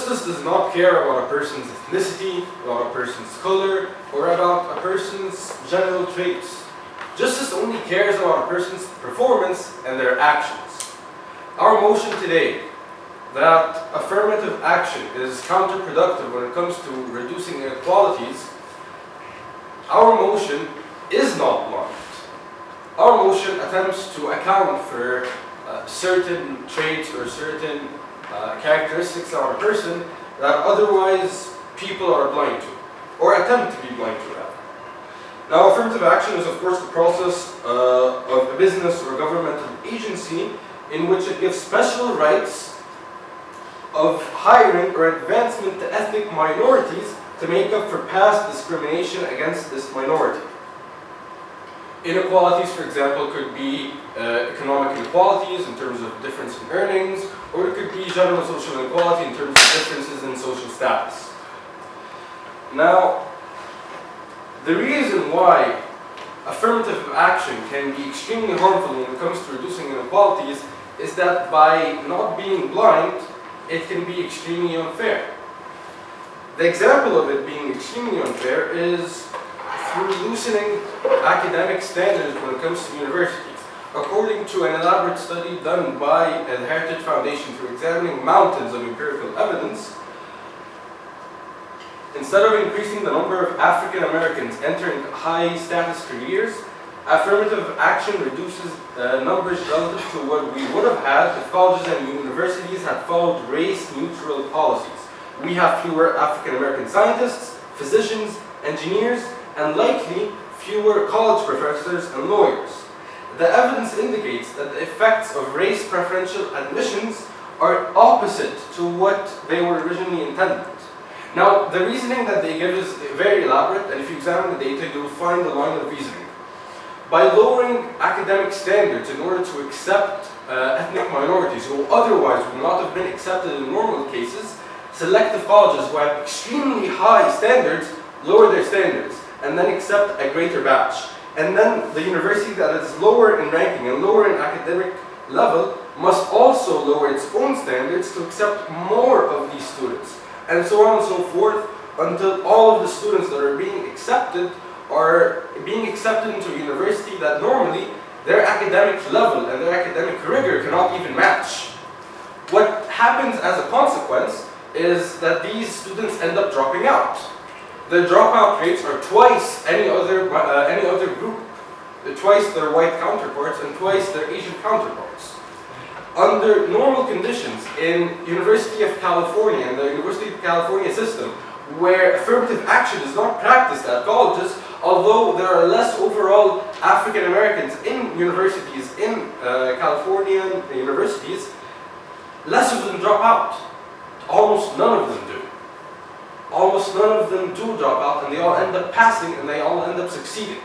Justice does not care about a person's ethnicity, about a person's color, or about a person's general traits. Justice only cares about a person's performance and their actions. Our motion today, that affirmative action is counterproductive when it comes to reducing inequalities, our motion is not blind. Our motion attempts to account for certain traits or certain characteristics of a person that otherwise people are blind to, or attempt to be blind to rather. Now, affirmative action is of course the process of a business or governmental agency in which it gives special rights of hiring or advancement to ethnic minorities to make up for past discrimination against this minority. Inequalities, for example, could be economic inequalities in terms of difference in earnings, or it could be general social inequality in terms of differences in social status. Now, the reason why affirmative action can be extremely harmful when it comes to reducing inequalities is that by not being blind, it can be extremely unfair. The example of it being extremely unfair is through loosening academic standards when it comes to universities. According to an elaborate study done by the Heritage Foundation through examining mountains of empirical evidence, instead of increasing the number of African Americans entering high-status careers, affirmative action reduces numbers relative to what we would have had if colleges and universities had followed race-neutral policies. We have fewer African American scientists, physicians, engineers, and likely fewer college professors and lawyers. The evidence indicates that the effects of race preferential admissions are opposite to what they were originally intended. Now, the reasoning that they give is very elaborate, and if you examine the data, you will find the line of reasoning. By lowering academic standards in order to accept ethnic minorities who otherwise would not have been accepted in normal cases, selective colleges who have extremely high standards lower their standards and then accept a greater batch. And then the university that is lower in ranking and lower in academic level must also lower its own standards to accept more of these students. And so on and so forth until all of the students that are being accepted into a university that normally their academic level and their academic rigor cannot even match. What happens as a consequence is that these students end up dropping out. The dropout rates are twice any other group, twice their white counterparts and twice their Asian counterparts. Under normal conditions in University of California and the University of California system, where affirmative action is not practiced at colleges, although there are less overall African Americans in universities, in Californian universities, less of them drop out. Almost none of them do. Almost none of them do drop out, and they all end up passing and they all end up succeeding.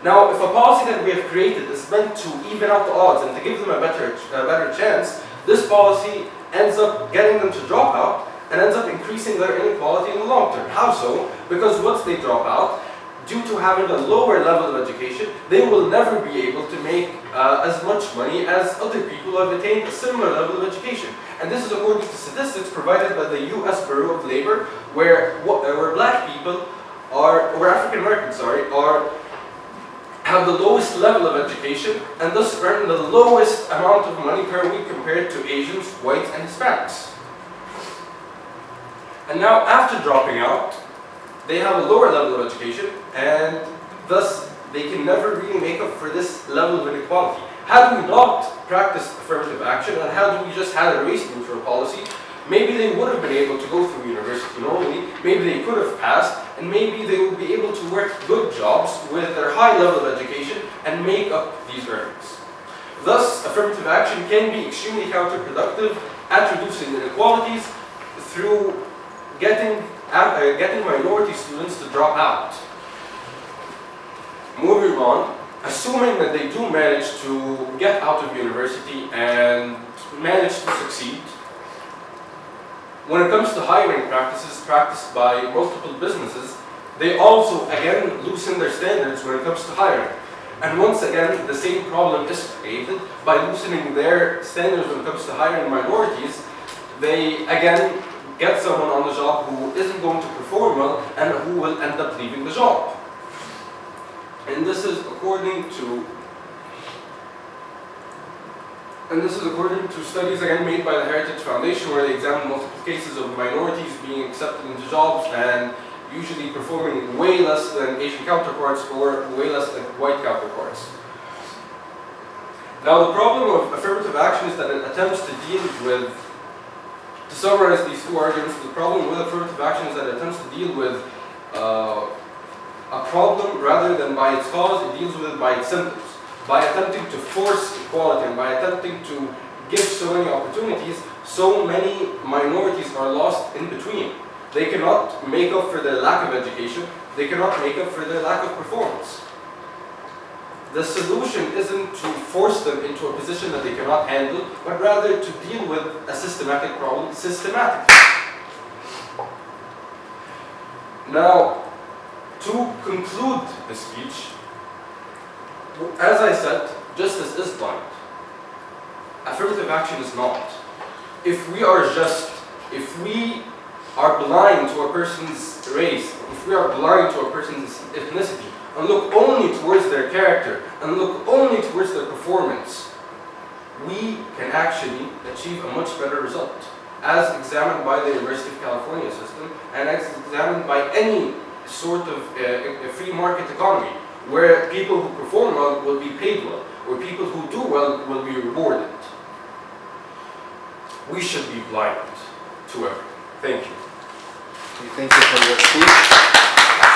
Now, if a policy that we have created is meant to even out the odds and to give them a better chance, this policy ends up getting them to drop out and ends up increasing their inequality in the long term. How so? Because once they drop out, due to having a lower level of education, they will never be able to make as much money as other people who have attained a similar level of education. And this is according to statistics provided by the U.S. Bureau of Labor, where black people where African Americans, have the lowest level of education and thus earn the lowest amount of money per week compared to Asians, whites, and Hispanics. And now, after dropping out, they have a lower level of education, and thus they can never really make up for this level of inequality. Had we not practiced affirmative action, and had we just had a race-neutral policy, maybe they would have been able to go through university normally, maybe they could have passed, and maybe they would be able to work good jobs with their high level of education and make up these earnings. Thus, affirmative action can be extremely counterproductive at reducing inequalities through getting minority students to drop out. Moving on, assuming that they do manage to get out of university and manage to succeed, when it comes to hiring practices practiced by multiple businesses, they also again loosen their standards when it comes to hiring. And once again, the same problem is created by loosening their standards when it comes to hiring minorities. They again get someone on the job who isn't going to perform well and who will end up leaving the job. And this is according to studies again made by the Heritage Foundation, where they examined multiple cases of minorities being accepted into jobs and usually performing way less than Asian counterparts or way less than white counterparts. Now the problem of affirmative action is that it attempts to deal with, to summarize these two arguments, the problem with affirmative action is that it attempts to deal with a problem rather than by its cause, it deals with it by its symptoms. By attempting to force equality and by attempting to give so many opportunities, so many minorities are lost in between. They cannot make up for their lack of education, they cannot make up for their lack of performance. The solution isn't to force them into a position that they cannot handle, but rather to deal with a systematic problem systematically. Now, to conclude the speech, as I said, justice is blind. Affirmative action is not. If we are blind to a person's race, if we are blind to a person's ethnicity, and look only towards their character, and look only towards their performance, we can actually achieve a much better result, as examined by the University of California system, and as examined by any sort of a free market economy, where people who perform well will be paid well, where people who do well will be rewarded. We should be blind to everything. Thank you. Thank you for your speech.